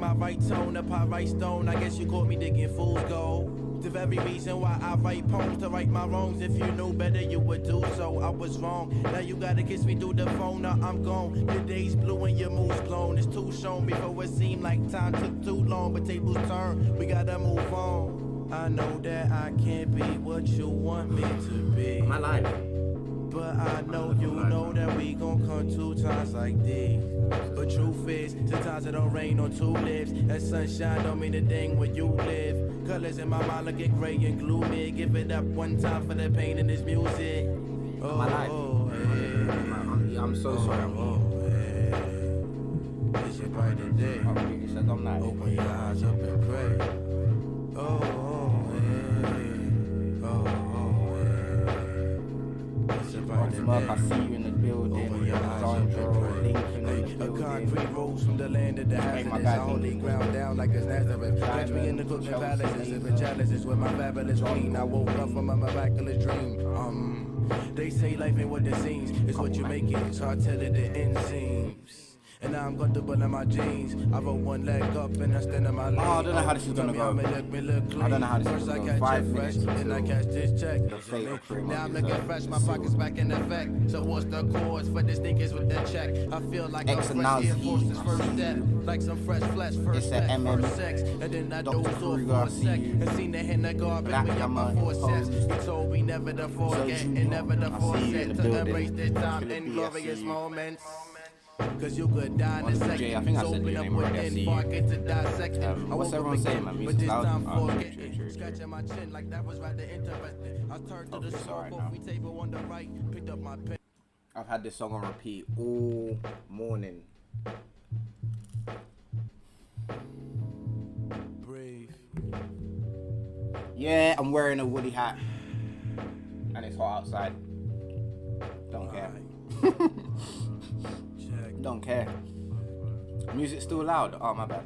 my right tone, a pot right stone. I guess you caught me digging fool's gold. The very reason why I write poems to right my wrongs. If you knew better, you would do so. I was wrong. Now you gotta kiss me through the phone. Now I'm gone. Your day's blue and your mood's blown. It's too shown before it seemed like time took too long. But tables turn. We gotta move on. I know that I can't be what you want me to be. Am I lying? But I know you know that we gon' come 2 times like these. But truth is, sometimes it don't rain on 2 lips. That sunshine don't mean a thing where you live. Colors in my mind looking gray and gloomy. Give it up 1 time for the pain in this music. Am I lying? I'm so sorry. It's your brighter day. You said I'm lying. Open your eyes up and pray. Mark, I see you in the building. A concrete rose from the land of the hazardous. I only ground down like it's Nazareth. Catch me in the cooking palaces. If a chalice is with my fabulous queen. I woke up from a miraculous dream. They say life ain't what it seems. It's what you make it. So I tell it the end seems. And now I'm comfortable in my jeans. I roll 1 leg up and I stand on my legs. Oh, I don't know how this is gonna go. I don't know how this is gonna go. 5 minutes then I catch this check. The Now I'm looking fresh, my pockets back in effect. So what's the cause for the sneakers with the check? I feel like I'm fresh Air Force's first step. Like some fresh flesh, first step, first sex. And then I dozed off for a sec. And seen the hen of garbage me up my 4 steps. He told me never to forget and never to forget. To embrace this time in glorious moments. Cause you could die in a second. I think I said your name already. What's everyone saying, man? Music's loud? Scratching my chin like that was rather interesting. I turned to the smoke coffee table on the right, picked up my pen. I've had this song on repeat all morning. Breathe. Yeah, I'm wearing a woolly hat. And it's hot outside. Don't care. Don't care. Music's still loud. Oh, my bad.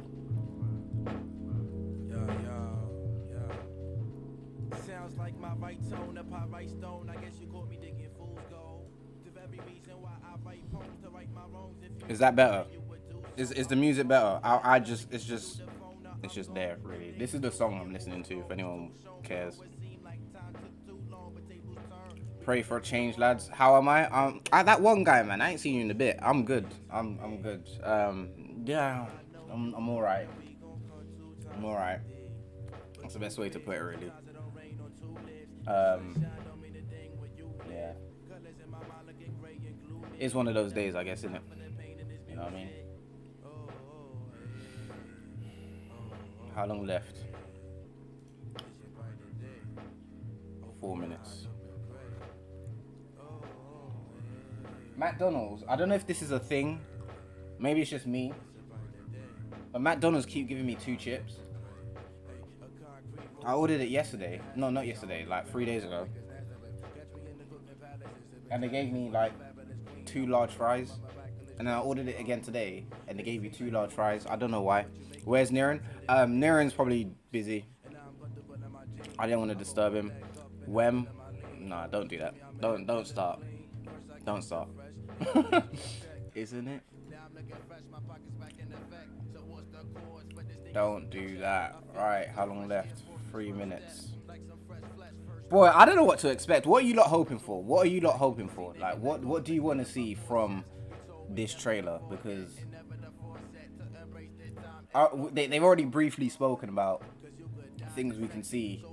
Sounds like my right tone, a pot right stone. I guess you caught me digging fool's gold. The very reason why I write poems to right my wrongs. Is that better? Is the music better? It's just there, really. This is the song I'm listening to, if anyone cares. Pray for a change, lads. How am I? That one guy, man. I ain't seen you in a bit. I'm good. I'm good. Yeah, I'm all right. I'm all right. That's the best way to put it, really. Yeah. It's one of those days, I guess, isn't it? You know what I mean? How long left? 4 minutes. McDonald's, I don't know if this is a thing. Maybe it's just me. But McDonald's keep giving me 2 chips. I ordered it yesterday. No, not yesterday, like 3 days ago. And they gave me like 2 large fries. And then I ordered it again today. And they gave me 2 large fries. I don't know why. Where's Niren? Niren's probably busy. I didn't want to disturb him. Wem? Nah, don't do that. Don't start. Don't start. Isn't it? Don't do that. Right, how long left? 3 minutes. Boy, I don't know what to expect. What are you lot hoping for? What are you lot hoping for? Like, what do you want to see from this trailer? Because they've already briefly spoken about things we can see.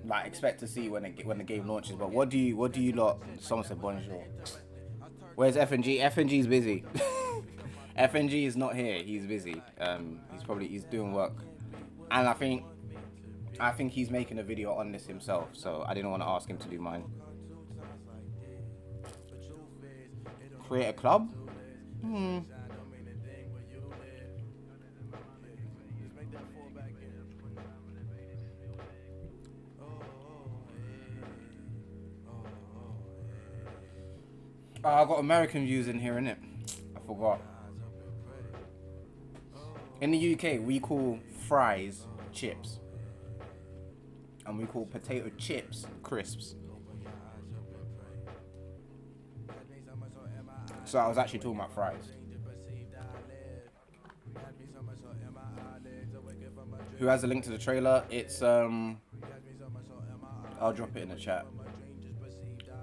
Like expect to see when the game launches. But what do you lot? Someone said bonjour. Where's FNG? FNG's busy. FNG is not here. He's busy. He's doing work, and I think he's making a video on this himself. So I didn't want to ask him to do mine. Create a club? Oh, I got American views in here, innit? I forgot. In the UK, we call fries chips. And we call potato chips crisps. So I was actually talking about fries. Who has a link to the trailer? It's I'll drop it in the chat.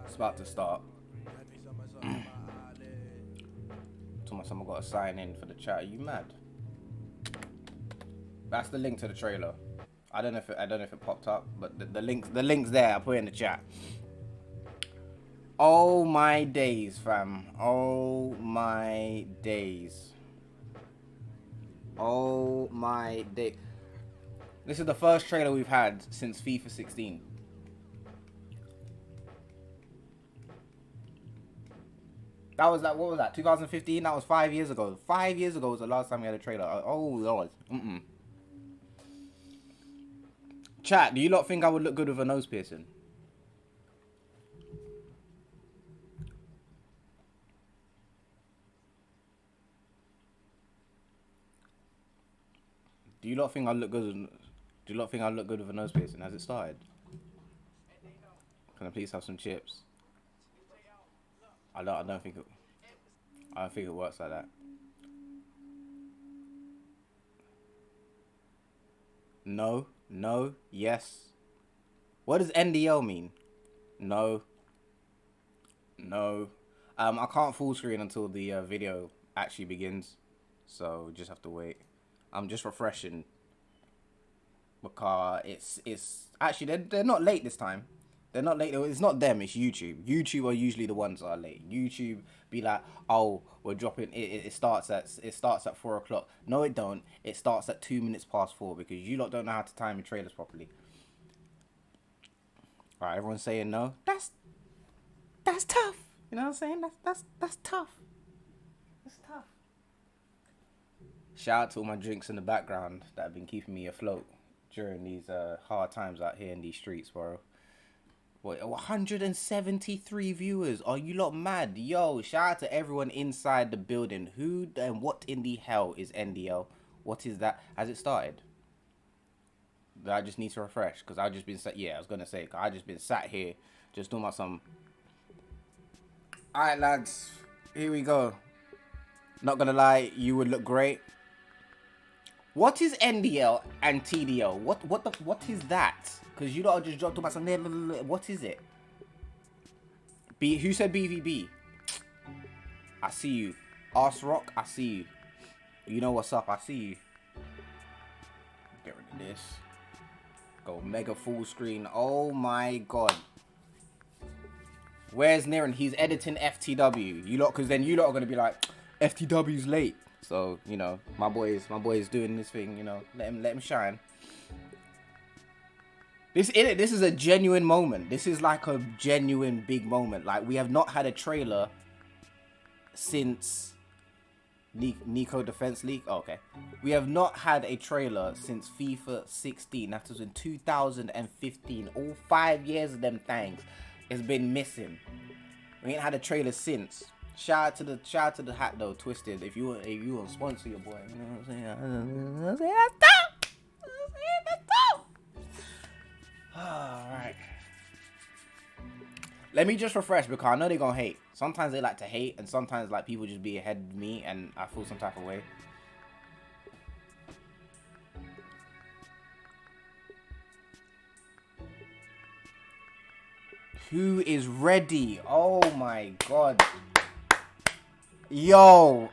It's about to start. Told someone got to sign in for the chat. Are you mad? That's the link to the trailer. I don't know if it popped up, but the link's there. I put it in the chat. Oh my days, fam. Oh my days. Oh my day. This is the first trailer we've had since FIFA 16. That was what was that? 2015? That was 5 years ago. 5 years ago was the last time we had a trailer. Oh lord. Chat, do you lot think I would look good with a nose piercing? Do you lot think I look good? Do you lot think I look good with a nose piercing? Has it started? Can I please have some chips? I don't think it works like that. No, yes. What does NDL mean? No. I can't full screen until the video actually begins, so just have to wait. I'm just refreshing because it's actually they're not late this time. They're not late. It's not them. It's YouTube. YouTube are usually the ones that are late. YouTube be like, oh, we're dropping. It starts at 4 o'clock. No, it don't. It starts at 2 minutes past 4 because you lot don't know how to time your trailers properly. All right, everyone's saying no. That's tough. You know what I'm saying? That's tough. That's tough. Shout out to all my drinks in the background that have been keeping me afloat during these hard times out here in these streets, bro. What, 173 viewers? Are you lot mad? Yo, shout out to everyone inside the building. Who and what in the hell is NDL? What is that? Has it started? I just need to refresh because I've just been sat. Yeah, I was gonna say I just been sat here just doing my some. All right, lads, here we go. Not gonna lie, you would look great. What is NDL and TDL? What is that? Because you lot just dropped about some. What is it? Who said BVB? I see you. Arse Rock, I see you. You know what's up? I see you. Get rid of this. Go mega full screen. Oh my god. Where's Niren? He's editing FTW. You lot, because then you lot are gonna be like, FTW's late. So you know, my boy is doing this thing. You know, let him shine. This is a genuine moment. This is like a genuine big moment. Like we have not had a trailer since Nico Defense League. Oh, okay, we have not had a trailer since FIFA 16. That was in 2015. All 5 years of them things has been missing. We ain't had a trailer since. Shout out to the hat though, Twisted. If you want to sponsor your boy, you know what I'm saying? That's tough. That's tough. Alright. Let me just refresh because I know they're gonna hate. Sometimes they like to hate and sometimes like people just be ahead of me and I feel some type of way. Who is ready? Oh my god. Yo.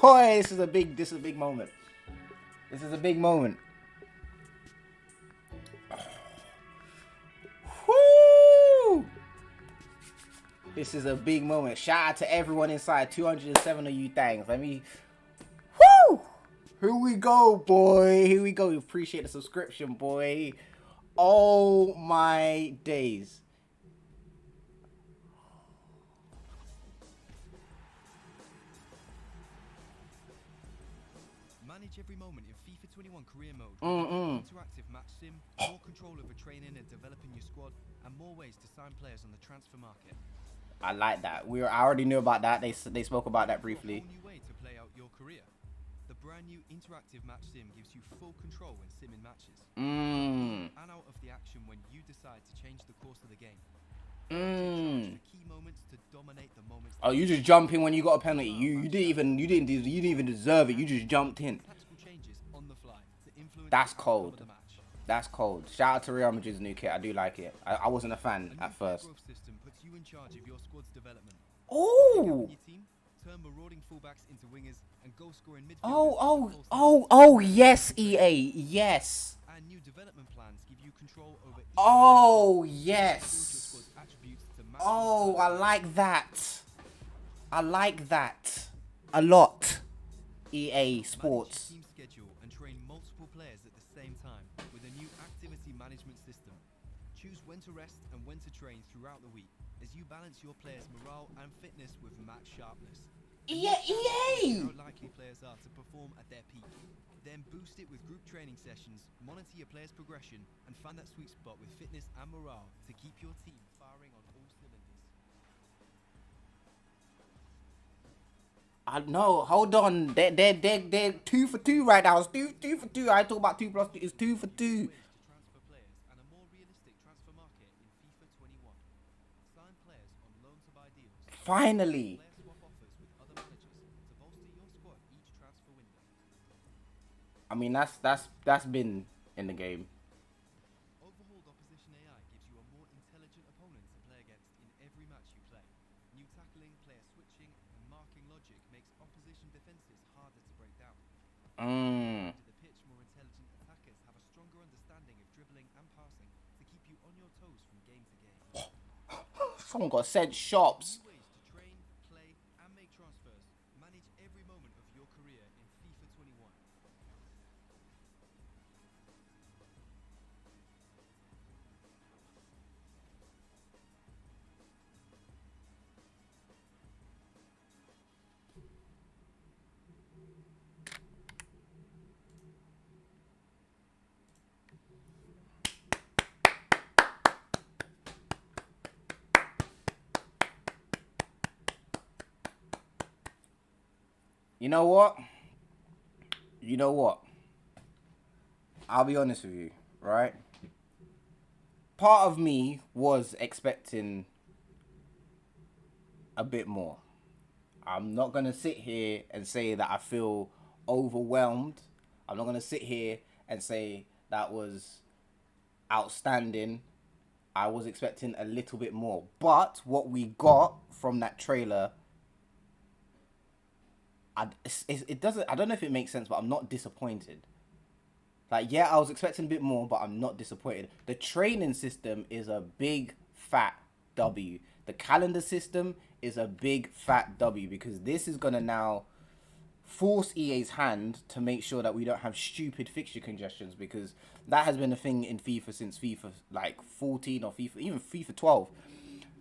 This is a big moment. This is a big moment. Woo! This is a big moment. Shout out to everyone inside. 207 of you things. Let me. Woo! Here we go, boy. Here we go. We appreciate the subscription, boy. Oh my days. Manage every moment in FIFA 21 career mode. Interactive match sim, more control over training and developing your squad, and more ways to sign players on the transfer market. I like that. I already knew about that. They spoke about that briefly. A whole new way to play out your career. The brand new interactive match sim gives you full control when simming matches. And out of the action when you decide to change the course of the game. The key moments to dominate the moments. Oh, you just jump in when you got a penalty. You didn't even deserve it. You just jumped in. Tactical changes on the fly to influence That's cold. That's cold. Shout out to Real Madrid's new kit. I do like it. I wasn't a fan at first. Growth system puts you in charge of your squad's development. Oh. Your team turn marauding fullbacks into wingers and goal scoring midfielders. Oh, yes, EA. Yes. And new development plans give you control over each Oh, player. yes. Build your squad's attributes to match Oh, I like that. I like that a lot. EA Sports. Manage your team schedule and train multiple players at the same time with a new activity management system. Choose when to rest and when to train throughout the week as you balance your players' morale and fitness with match sharpness. EA. How likely players are to perform at their peak. Then boost it with group training sessions, monitor your players' progression, and find that sweet spot with fitness and morale to keep your team firing on all cylinders. No, hold on. They're 2 for 2 right now. It's two for 2. I talk about 2 plus 2. It's 2 for 2. Ways to transfer players and a more realistic transfer market in FIFA 21. Sign players on loan to buy deals. Finally. Player swap offers with other managers to bolster your squad each transfer window. I mean, that's been in the game. Overhauled opposition AI gives you a more intelligent opponent to play against in every match you play. New tackling, player switching, and marking logic makes opposition defenses harder to break down. Mm. To the pitch, more intelligent attackers have a stronger understanding of dribbling and passing to keep you on your toes from game to game. Someone got sent shops. New ways to train, play, and make transfers. Manage every moment of your career in FIFA 21. You know what? I'll be honest with you, right? Part of me was expecting a bit more. I'm not going to sit here and say that I feel overwhelmed. I'm not going to sit here and say that was outstanding. I was expecting a little bit more. But what we got from that trailer, it doesn't. I don't know if it makes sense, but I'm not disappointed. Like, yeah, I was expecting a bit more, but I'm not disappointed. The training system is a big fat W. The calendar system is a big fat W because this is gonna now force EA's hand to make sure that we don't have stupid fixture congestions, because that has been a thing in FIFA since FIFA like 14 or FIFA, even FIFA 12.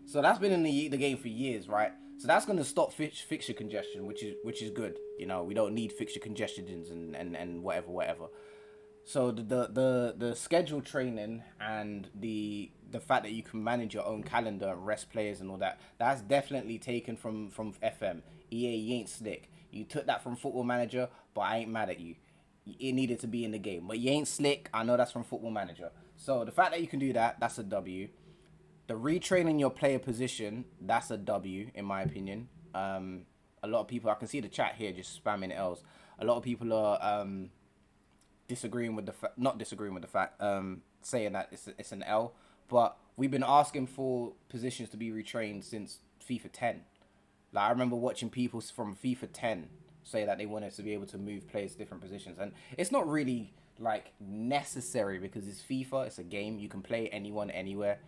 So that's been in the game for years, right? So that's going to stop fixture congestion, which is good. You know, we don't need fixture congestions and whatever. So the schedule training and the fact that you can manage your own calendar and rest players and all that, that's definitely taken from FM. EA, you ain't slick. You took that from Football Manager, but I ain't mad at you. It needed to be in the game, but you ain't slick. I know that's from Football Manager. So the fact that you can do that, that's a W. The retraining your player position, that's a W in my opinion. A lot of people, I can see the chat here just spamming L's. A lot of people are disagreeing with the not disagreeing with the fact, saying that it's an L. But we've been asking for positions to be retrained since FIFA 10. Like, I remember watching people from FIFA 10 say that they wanted to be able to move players to different positions, and it's not really like necessary because it's FIFA, it's a game, you can play anyone anywhere.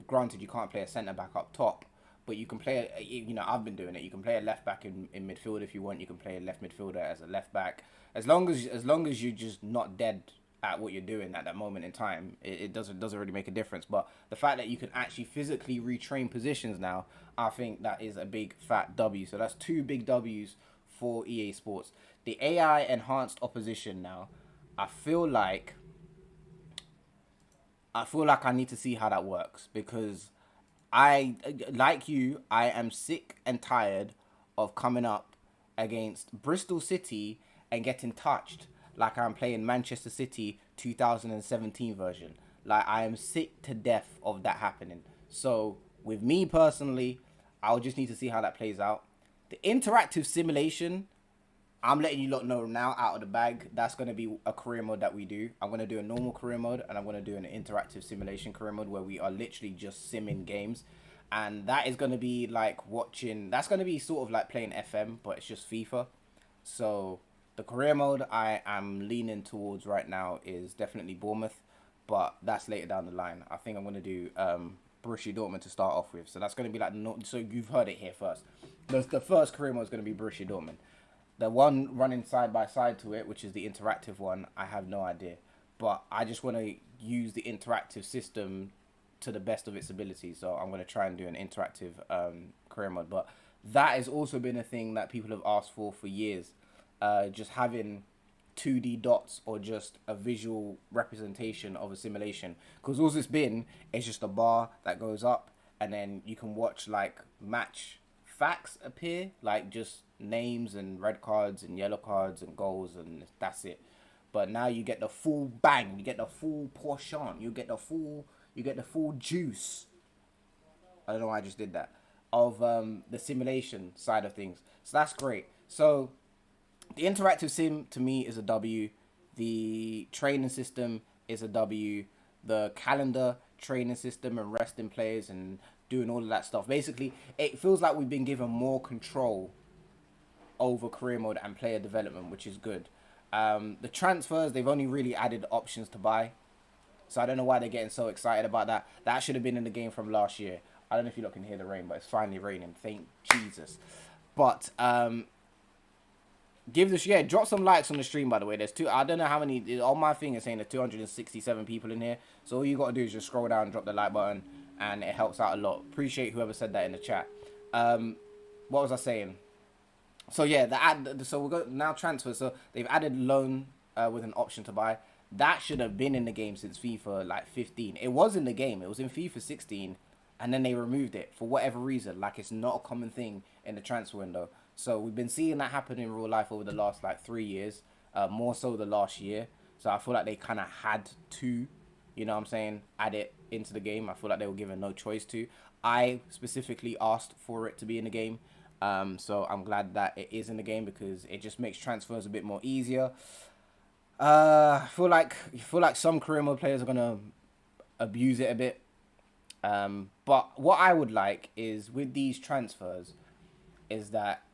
Granted, you can't play a centre back up top, but you can play, you know, I've been doing it. You can play a left back in midfield if you want. You can play a left midfielder as a left back, as long as you're just not dead at what you're doing at that moment in time. It doesn't really make a difference. But the fact that you can actually physically retrain positions now, I think that is a big fat W. So that's 2 big W's for EA Sports. The AI enhanced opposition now, I feel like I need to see how that works, because I, like you, I am sick and tired of coming up against Bristol City and getting touched like I'm playing Manchester City 2017 version. Like, I am sick to death of that happening. So with me personally, I'll just need to see how that plays out. The interactive simulation, I'm letting you lot know now out of the bag. That's going to be a career mode that we do. I'm going to do a normal career mode, and I'm going to do an interactive simulation career mode where we are literally just simming games. And that is going to be like watching. That's going to be sort of like playing FM, but it's just FIFA. So the career mode I am leaning towards right now is definitely Bournemouth, but that's later down the line. I think I'm going to do Borussia Dortmund to start off with. So that's going to be like, so you've heard it here first. The first career mode is going to be Borussia Dortmund. The one running side by side to it, which is the interactive one, I have no idea. But I just want to use the interactive system to the best of its ability. So I'm going to try and do an interactive career mode. But that has also been a thing that people have asked for years. Just having 2D dots or just a visual representation of a simulation. Because all it's been is just a bar that goes up, and then you can watch like match facts appear, like just names and red cards and yellow cards and goals, and that's it. But now you get the full bang, you get the full portion, you get the full juice. I don't know why I just did that, of the simulation side of things. So that's great. So the interactive sim to me is a W. The training system is a W. The calendar training system and resting players and doing all of that stuff. Basically, it feels like we've been given more control over career mode and player development, which is good. The transfers, they've only really added options to buy. So I don't know why they're getting so excited about that. That should have been in the game from last year. I don't know if you lot can hear the rain, but it's finally raining. Thank Jesus. But drop some likes on the stream, by the way. I don't know how many, on my thing is saying there's 267 people in here. So all you got to do is just scroll down and drop the like button, and it helps out a lot. Appreciate whoever said that in the chat. What was I saying? So yeah, so we'll go now transfer. So they've added loan with an option to buy. That should have been in the game since FIFA like 15. It was in the game. It was in FIFA 16, and then they removed it for whatever reason. Like, it's not a common thing in the transfer window. So we've been seeing that happen in real life over the last like 3 years, more so the last year. So I feel like they kind of had to, you know what I'm saying, add it into the game. I feel like they were given no choice to. I specifically asked for it to be in the game. So I'm glad that it is in the game because it just makes transfers a bit more easier. I feel like some career mode players are gonna abuse it a bit. But what I would like is with these transfers is that,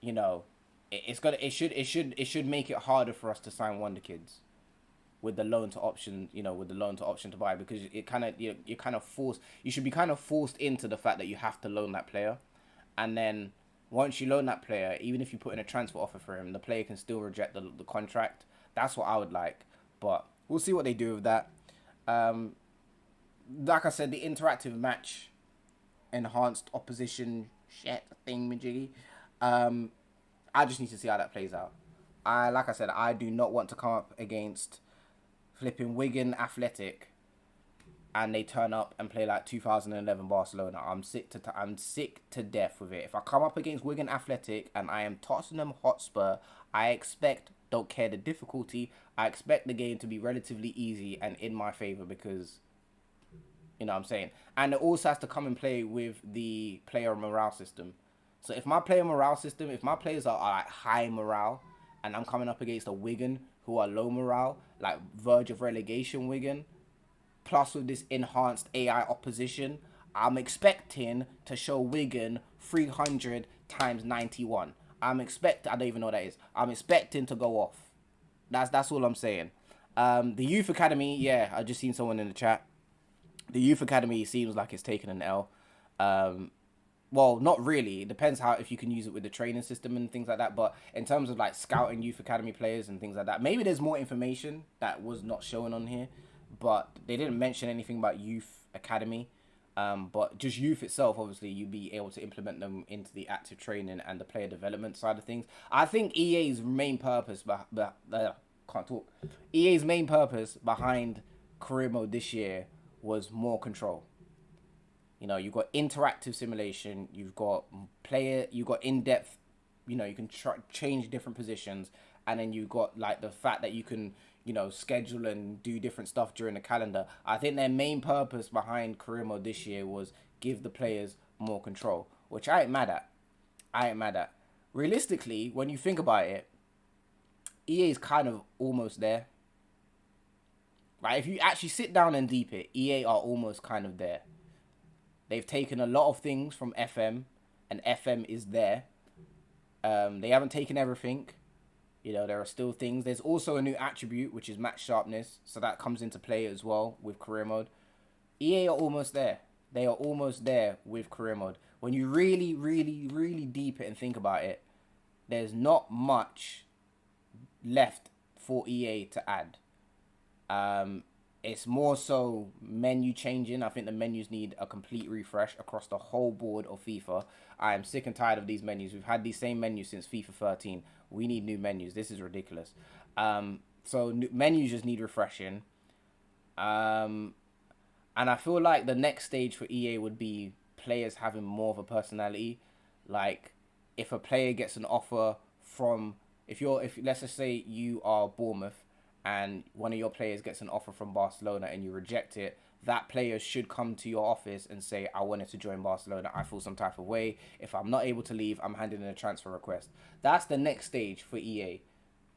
you know, it should make it harder for us to sign wonder kids with the loan to option, to buy, because it kind of you should be kind of forced into the fact that you have to loan that player. And then once you loan that player, even if you put in a transfer offer for him, the player can still reject the contract. That's what I would like. But we'll see what they do with that. Like I said, the interactive match enhanced opposition shit thingamajiggy. I just need to see how that plays out. Like I said, I do not want to come up against flipping Wigan Athletic and they turn up and play like 2011 Barcelona. I'm sick to death with it. If I come up against Wigan Athletic and I am Tottenham Hotspur, I expect, don't care the difficulty, I expect the game to be relatively easy and in my favour because, you know what I'm saying. And it also has to come and play with the player morale system. So if my players are like high morale and I'm coming up against a Wigan who are low morale, like verge of relegation Wigan, plus with this enhanced AI opposition, I'm expecting to show Wigan 300 times 91. I don't even know what that is. I'm expecting to go off. That's all I'm saying. The Youth Academy, yeah, I just seen someone in the chat. The Youth Academy seems like it's taken an L. Well, not really. It depends if you can use it with the training system and things like that. But in terms of like scouting Youth Academy players and things like that, maybe there's more information that was not shown on here. But they didn't mention anything about Youth Academy. But just youth itself, obviously, you'd be able to implement them into the active training and the player development side of things. I think EA's main purpose, EA's main purpose behind career mode this year was more control. You know, you've got interactive simulation, you've got in-depth, you know, you can change different positions, and then you've got like the fact that you can, you know, schedule and do different stuff during the calendar. I think their main purpose behind career mode this year was give the players more control, which I ain't mad at. realistically, when you think about it, EA is kind of almost there. Right? If you actually sit down and deep it, EA are almost kind of there. They've taken a lot of things from FM, and FM is there. They haven't taken everything. You know, there are still things. There's also a new attribute, which is match sharpness. So that comes into play as well with career mode. EA are almost there. They are almost there with career mode. When you really, really, really deep it and think about it, there's not much left for EA to add. It's more so menu changing. I think the menus need a complete refresh across the whole board of FIFA. I am sick and tired of these menus. We've had these same menus since FIFA 13. We need new menus. This is ridiculous. So menus just need refreshing. And I feel like the next stage for EA would be players having more of a personality. Like, if a player gets an offer from, if let's just say you are Bournemouth and one of your players gets an offer from Barcelona and you reject it, that player should come to your office and say, I wanted to join Barcelona. I feel some type of way. If I'm not able to leave, I'm handing in a transfer request. That's the next stage for EA.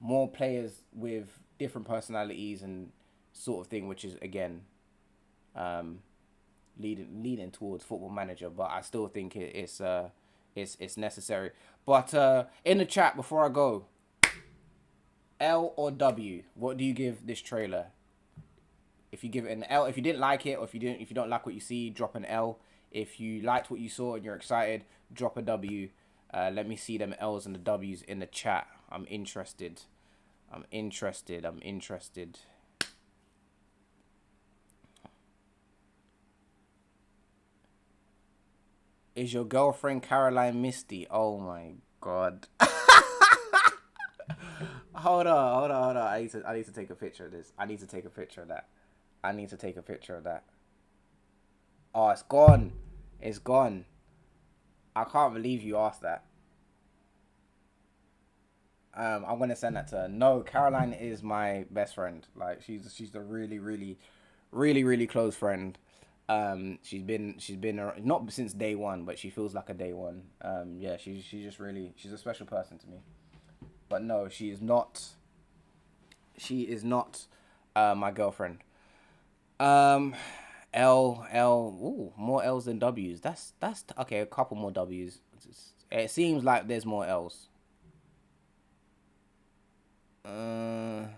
More players with different personalities and sort of thing, which is, again, leading towards Football Manager. But I still think it's necessary. But in the chat, before I go, L or W, what do you give this trailer? If you give it an L, if you didn't like it, or if you don't like what you see, drop an L. If you liked what you saw and you're excited, drop a W. Let me see them L's and the W's in the chat. I'm interested. Is your girlfriend Caroline Misty? Oh my god. Hold on. I need to take a picture of this. I need to take a picture of that. Oh, it's gone. It's gone. I can't believe you asked that. I'm gonna send that to her. No, Caroline is my best friend. Like, she's a really, really, really, really close friend. She's been not since day one, but she feels like a day one. Yeah, she's just really, she's a special person to me. But no, she is not my girlfriend. L, ooh, more L's than W's. That's okay. A couple more W's. It seems like there's more L's. My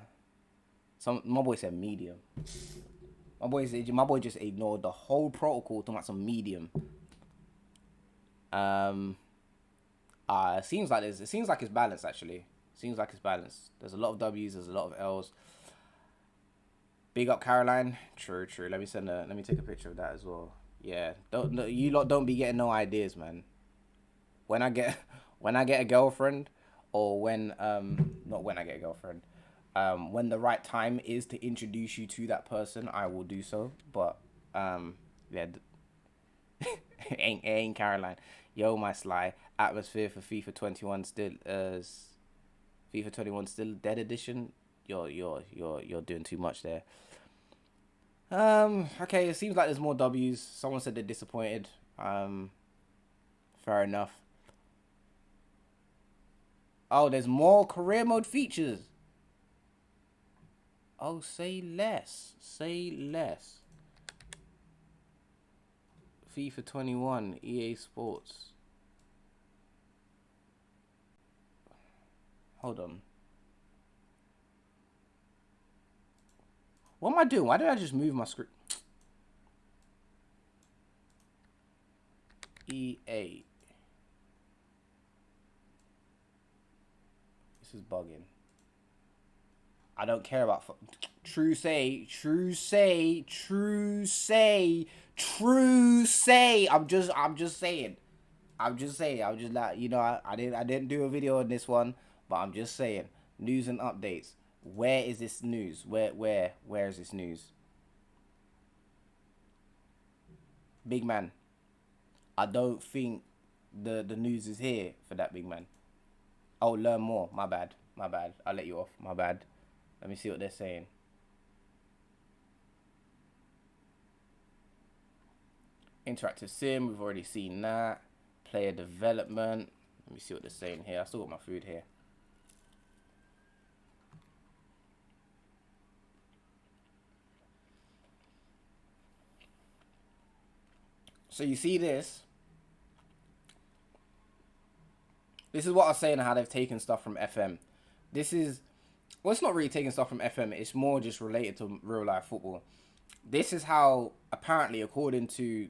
boy said medium. My boy just ignored the whole protocol talking about some medium. It seems like it's balanced actually. There's a lot of W's, there's a lot of L's. Big up Caroline. True. Let me take a picture of that as well. Yeah. You lot don't be getting no ideas, man. When I get a girlfriend, or when not when I get a girlfriend, when the right time is to introduce you to that person, I will do so. But yeah, ain't Caroline. Yo, my Sly. Atmosphere for FIFA 21 still FIFA 21 still dead edition. You're doing too much there. Okay, it seems like there's more W's. Someone said they're disappointed. Fair enough. Oh, there's more career mode features. Oh, say less. FIFA 21, EA Sports. Hold on. What am I doing? Why did I just move my screen? EA. This is bugging. I don't care about true say. I'm just saying. I didn't do a video on this one, but I'm just saying. News and updates. Where is this news? Where is this news? Big man. I don't think the news is here for that, big man. Oh, learn more. My bad. I'll let you off. My bad. Let me see what they're saying. Interactive sim, we've already seen that. Player development, Let me see what they're saying here. I still got my food here. So you see this. This is what I was saying, how they've taken stuff from FM. This is, well, it's not really taking stuff from FM. It's more just related to real life football. This is how, apparently, according to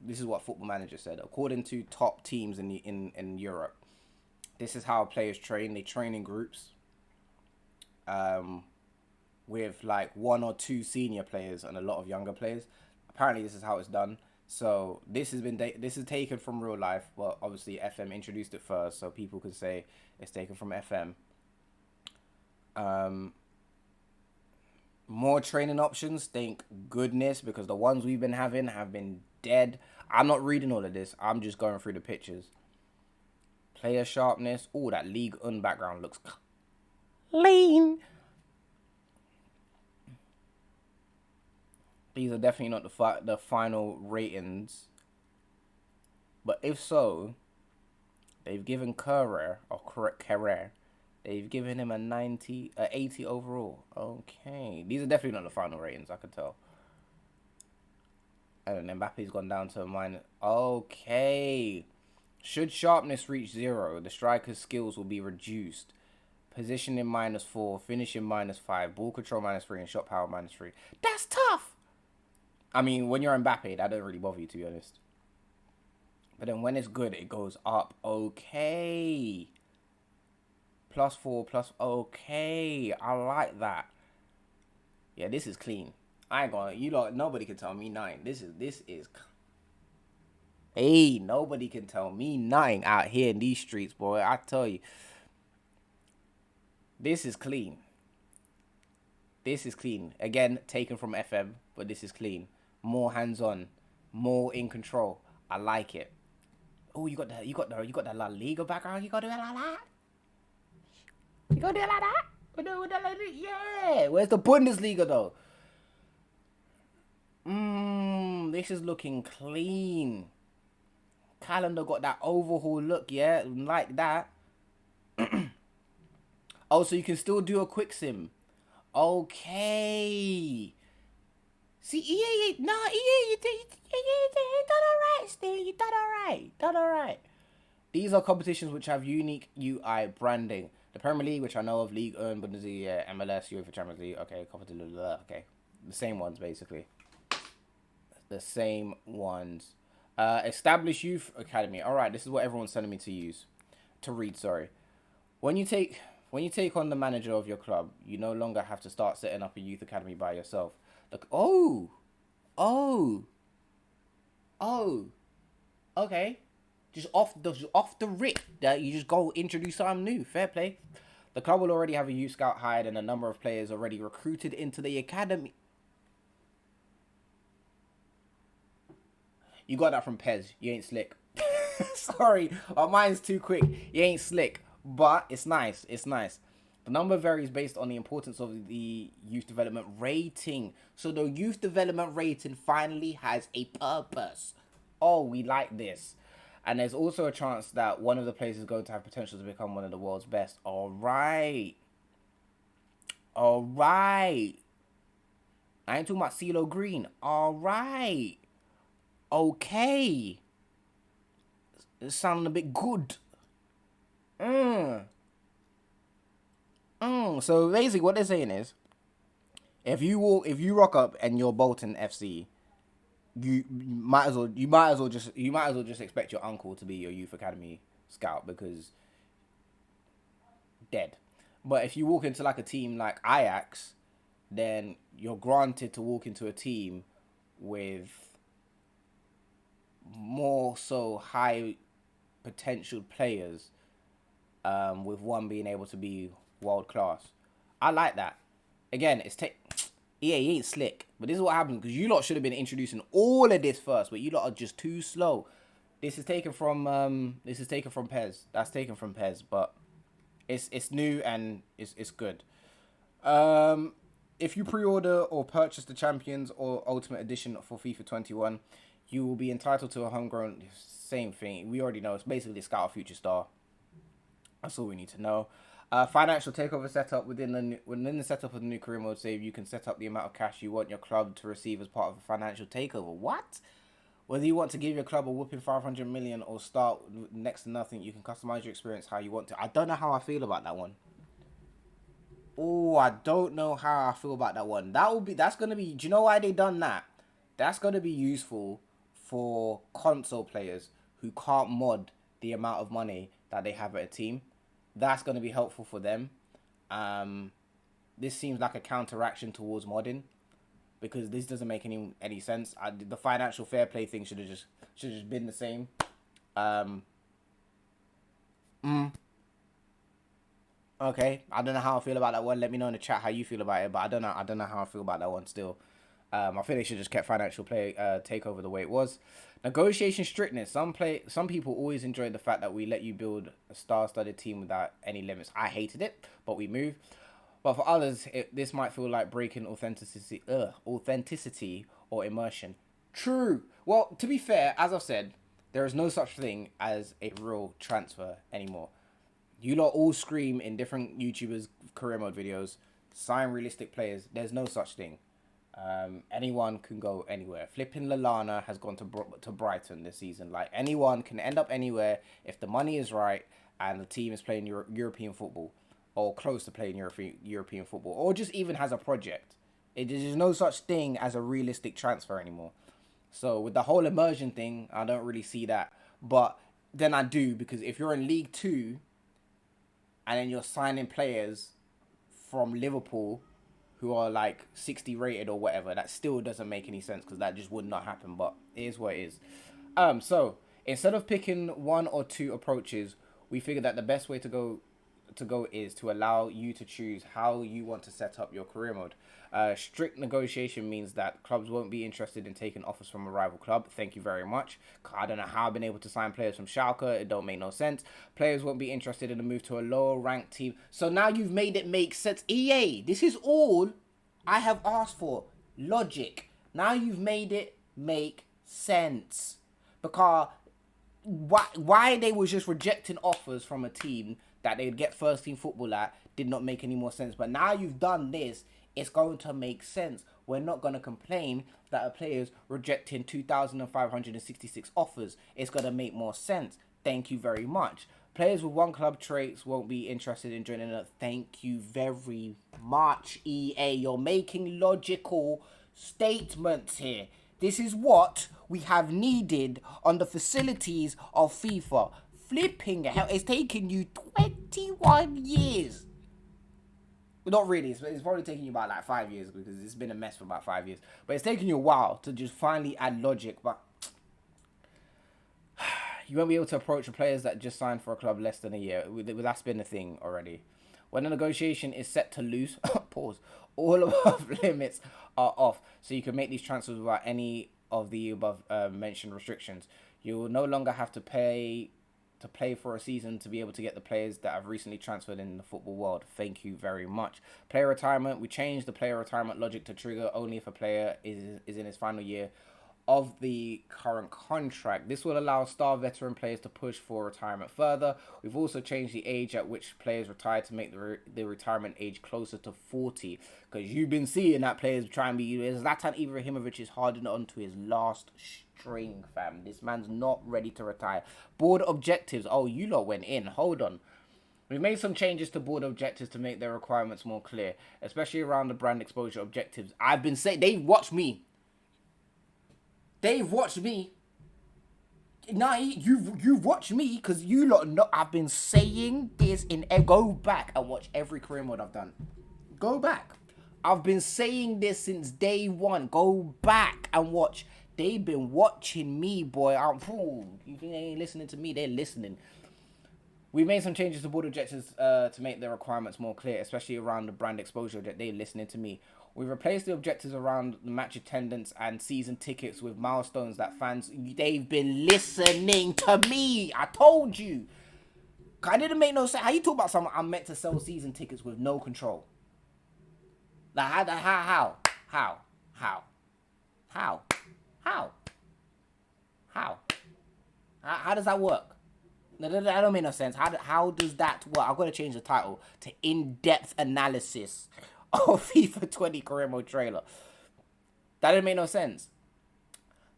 this is what Football Manager said. According to top teams in Europe, this is how players train. They train in groups, with like 1 or 2 senior players and a lot of younger players. Apparently, this is how it's done. So this is taken from real life, but obviously FM introduced it first, so people can say it's taken from FM. More training options, thank goodness, because the ones we've been having have been dead. I'm not reading all of this. I'm just going through the pictures. Player sharpness. Oh, that League Un background looks clean. These are definitely not the final ratings. But if so, they've given Carrere, they've given him a 80 overall. Okay. These are definitely not the final ratings, I could tell. And then Mbappe's gone down to a minus. Okay. Should sharpness reach 0, the striker's skills will be reduced. Positioning -4, finishing -5, ball control -3, and shot power -3. That's tough! I mean, when you're Mbappe, that doesn't really bother you, to be honest. But then when it's good, it goes up. Okay. +4, okay. I like that. Yeah, this is clean. I ain't gonna, nobody can tell me 9. This is. Hey, nobody can tell me 9 out here in these streets, boy. I tell you. This is clean. This is clean. Again, taken from FM, but this is clean. More hands-on, more in control. I like it. Oh, you got that La Liga background. You got to do it like that. You got to do it like that. Yeah. Where's the Bundesliga though? This is looking clean. Calendar got that overhaul look. Yeah, like that. Oh, so you can still do a quick sim. Okay. See, EA, you done alright still. You done alright. These are competitions which have unique UI branding. The Premier League, which I know of, League One, Bundesliga, MLS, UEFA Champions League. Okay, okay. The same ones, basically. The same ones. Established Youth Academy. Alright, this is what everyone's telling me to read, sorry. When you take on the manager of your club, you no longer have to start setting up a youth academy by yourself. Look, okay. Just off the rip, that you just go introduce something new. Fair play. The club will already have a youth scout hired and a number of players already recruited into the academy. You got that from Pez. You ain't slick. Sorry, mine's too quick. You ain't slick. But it's nice. It's nice. The number varies based on the importance of the youth development rating. So the youth development rating finally has a purpose. Oh, we like this. And there's also a chance that one of the players is going to have potential to become one of the world's best. All right. I ain't talking about CeeLo Green. All right. Okay. It's sounding a bit good. So basically what they're saying is, if you rock up and you're Bolton FC, you might as well just expect your uncle to be your youth academy scout, because dead. But if you walk into like a team like Ajax, then you're granted to walk into a team with more so high potential players, with one being able to be world class. I like that. Again, EA ain't slick, but this is what happens because you lot should have been introducing all of this first, but you lot are just too slow. This is taken from Pez. That's taken from Pez, but it's new and it's good. If you pre-order or purchase the Champions or Ultimate Edition for FIFA 21, You will be entitled to a homegrown, same thing. We already know. It's basically Scout a Future Star. That's all we need to know. Financial takeover setup within the setup of the new career mode save, you can set up the amount of cash you want your club to receive as part of a financial takeover. What? Whether you want to give your club a whooping 500 million or start next to nothing, you can customize your experience how you want to. I don't know how I feel about that one. Oh, I don't know how I feel about that one. That's gonna be. Do you know why they done that? That's gonna be useful for console players who can't mod the amount of money that they have at a team. That's gonna be helpful for them. This seems like a counteraction towards modding, because this doesn't make any sense. The financial fair play thing should have just been the same. Okay, I don't know how I feel about that one. Let me know in the chat how you feel about it, but I don't know how I feel about that one still. I think they should just kept financial play takeover the way it was. Negotiation strictness. Some people always enjoy the fact that we let you build a star-studded team without any limits. I hated it, but we move. But for others, this might feel like breaking authenticity or immersion. True. Well, to be fair, as I've said, there is no such thing as a real transfer anymore. You lot all scream in different YouTubers' career mode videos, sign realistic players. There's no such thing. Anyone can go anywhere. Flipping Lallana has gone to Brighton this season. Like, anyone can end up anywhere if the money is right and the team is playing European football, or close to playing European football, or just even has a project. There's no such thing as a realistic transfer anymore. So with the whole immersion thing, I don't really see that. But then I do, because if you're in League 2 and then you're signing players from Liverpool who are like 60 rated or whatever, that still doesn't make any sense, because that just would not happen. But it is what it is. So instead of picking one or two approaches, we figured that the best way to go is to allow you to choose how you want to set up your career mode. Strict negotiation means that clubs won't be interested in taking offers from a rival club. Thank you very much. I don't know how I've been able to sign players from Schalke. It don't make no sense. Players won't be interested in a move to a lower ranked team. So now you've made it make sense. EA, this is all I have asked for. Logic. Now you've made it make sense. Because why they was just rejecting offers from a team that they'd get first team football at did not make any more sense. But now you've done this, it's going to make sense. We're not going to complain that a player's rejecting 2,566 offers. It's going to make more sense. Thank you very much. Players with one club traits won't be interested in joining us. Thank you very much, EA. You're making logical statements here. This is what we have needed on the facilities of FIFA. Flipping hell, it's taken you 21 years. Well, not really, it's probably taken you about like 5 years, because it's been a mess for about 5 years. But it's taken you a while to just finally add logic. But you won't be able to approach the players that just signed for a club less than a year. That's been a thing already. When the negotiation is set to loose, pause, all above limits are off. So you can make these transfers without any of the above mentioned restrictions. You will no longer have to play for a season to be able to get the players that have recently transferred in the football world. Thank you very much. Player retirement. We changed the player retirement logic to trigger only if a player is in his final year of the current contract. This will allow star veteran players to push for retirement further. We've also changed the age at which players retire to make the retirement age closer to 40, because you've been seeing that players try and be... Zlatan Ibrahimovic is holding on to his last string, fam. This man's not ready to retire. Board objectives. Oh, you lot went in. Hold on. We've made some changes to board objectives to make their requirements more clear, especially around the brand exposure objectives. I've been saying... They've watched me. They've watched me. Nah, you've watched me, because you lot know I've been saying this in... Go back and watch every career mode I've done. Go back. I've been saying this since day one. Go back and watch. They've been watching me, boy. You think they ain't listening to me? They're listening. We made some changes to board objectives to make the requirements more clear, especially around the brand exposure that they're listening to me. We've replaced the objectives around the match attendance and season tickets with milestones that fans... They've been listening to me. I told you. I didn't make no sense. How you talk about someone I'm meant to sell season tickets with no control? Like, how? How? How does that work? That don't make no sense. How does that work? I've got to change the title to In-Depth Analysis of FIFA 20 Career Mode Trailer. That didn't make no sense.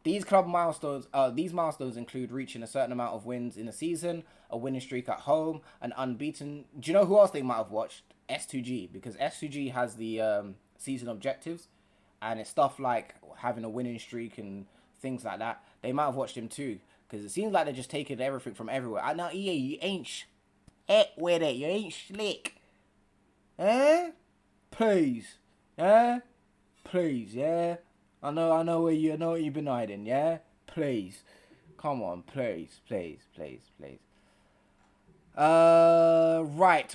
These milestones include reaching a certain amount of wins in a season, a winning streak at home, an unbeaten. Do you know who else they might have watched? S2G, because S2G has the season objectives, and it's stuff like having a winning streak and things like that. They might have watched him too, because it seems like they're just taking everything from everywhere. I know EA, you ain't with it. You ain't slick. Please. Please, yeah? I know what you've been hiding, yeah? Please. Come on, please. Right.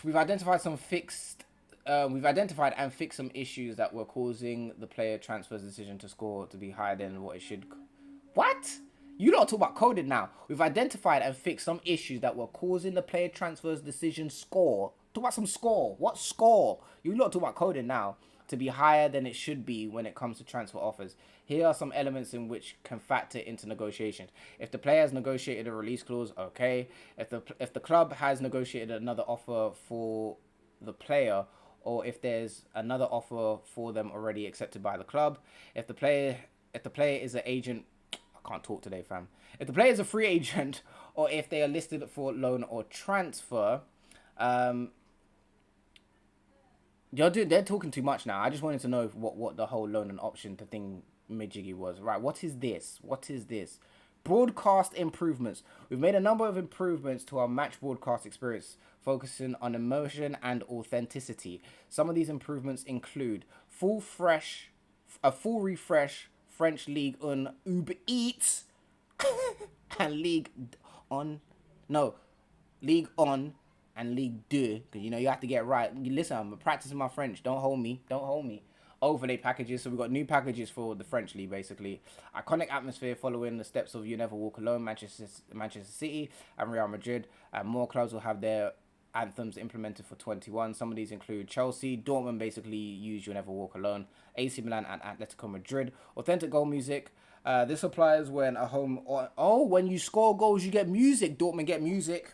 We've identified and fixed some issues that were causing the player transfer's decision to score to be higher than what it should. What? You don't talk about coding now. We've identified and fixed some issues that were causing the player transfer's decision score. Talk about some score. What score? You don't talk about coding now. To be higher than it should be when it comes to transfer offers. Here are some elements in which can factor into negotiations. If the player has negotiated a release clause, okay. If the club has negotiated another offer for the player, or if there's another offer for them already accepted by the club. If the player is an agent, I can't talk today, fam. If the player is a free agent, or if they are listed for loan or transfer, they're talking too much now. I just wanted to know what the whole loan and option to thing majiggy was. Right, what is this? Broadcast improvements. We've made a number of improvements to our match broadcast experience, focusing on emotion and authenticity. Some of these improvements include full refresh French League on Uber Eats and League On and League 2, because you have to get it right. Listen, I'm practicing my French. Don't hold me. Overlay packages. So we've got new packages for the French League, basically. Iconic atmosphere following the steps of You Never Walk Alone, Manchester City and Real Madrid. And more clubs will have their anthems implemented for 21. Some of these include Chelsea. Dortmund basically use You Never Walk Alone. AC Milan and Atletico Madrid. Authentic goal music. This applies when a home... when you score goals, you get music. Dortmund get music.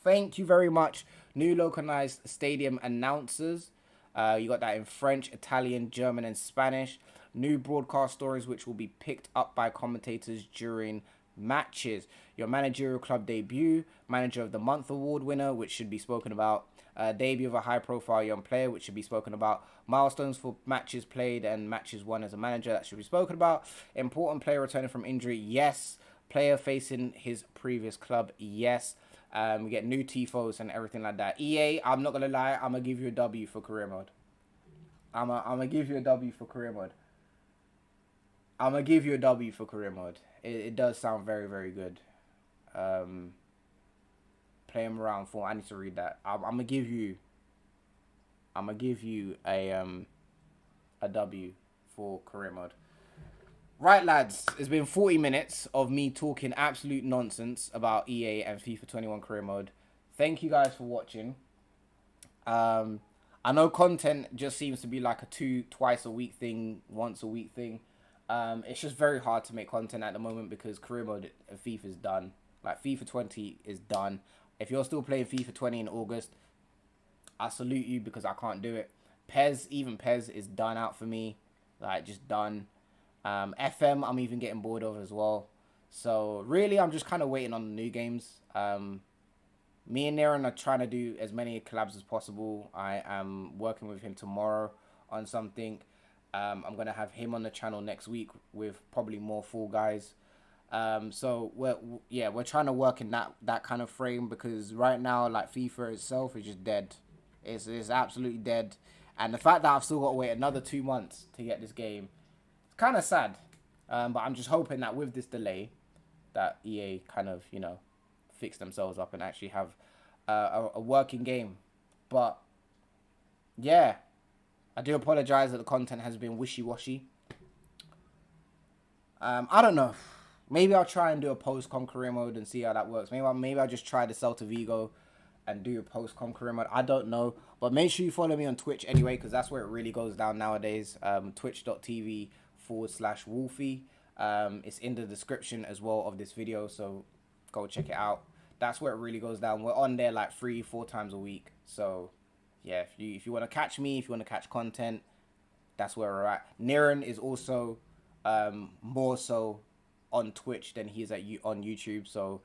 Thank you very much. New localized stadium announcers. You got that in French, Italian, German, and Spanish. New broadcast stories which will be picked up by commentators during matches. Your managerial club debut. Manager of the Month award winner, which should be spoken about. Debut of a high-profile young player, which should be spoken about. Milestones for matches played and matches won as a manager, that should be spoken about. Important player returning from injury, yes. Player facing his previous club, yes. We get new tifos and everything like that. EA, I'm not gonna lie, I'm gonna give you a W for career mode. I'm gonna give you a W for career mode. It does sound very, very good. Play him around for. I need to read that. I'm gonna give you a W for career mode. Right, lads, it's been 40 minutes of me talking absolute nonsense about EA and FIFA 21 career mode. Thank you guys for watching. I know content just seems to be like a twice a week thing, once a week thing. It's just very hard to make content at the moment because career mode of FIFA is done. Like, FIFA 20 is done. If you're still playing FIFA 20 in August, I salute you because I can't do it. Even Pez is done out for me. Like, just done. FM, I'm even getting bored of as well. So, really, I'm just kind of waiting on the new games. Me and Naren are trying to do as many collabs as possible. I am working with him tomorrow on something. I'm going to have him on the channel next week with probably more Fall Guys. So, we're trying to work in that kind of frame because right now, like, FIFA itself is just dead. It's absolutely dead. And the fact that I've still got to wait another 2 months to get this game, kind of sad, but I'm just hoping that with this delay that EA kind of fix themselves up and actually have a working game. But yeah, I do apologize that the content has been wishy-washy. I don't know, maybe I'll try and do a post-com career mode and see how that works. Maybe I'll just try the Celta Vigo and do a post-com career mode. I don't know, but make sure you follow me on Twitch anyway, because that's where it really goes down nowadays. Twitch.tv/Wolfie. It's in the description as well of this video, so go check it out. That's where it really goes down. We're on there like 3-4 times a week. So yeah, if you want to catch me, if you want to catch content, that's where we're at. Niren is also more so on Twitch than he is on YouTube. So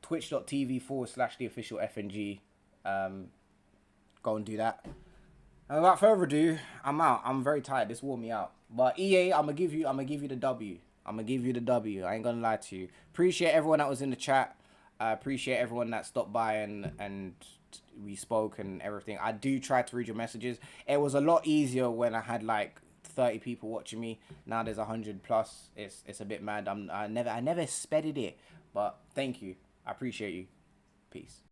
twitch.tv/theofficialfng. Go and do that. And without further ado, I'm out. I'm very tired. This wore me out. But EA, I'm gonna give you the W. I'm gonna give you the W. I ain't gonna lie to you. Appreciate everyone that was in the chat. I appreciate everyone that stopped by and we spoke and everything. I do try to read your messages. It was a lot easier when I had like 30 people watching me. Now there's 100 plus. It's a bit mad. I never spedded it. But thank you. I appreciate you. Peace.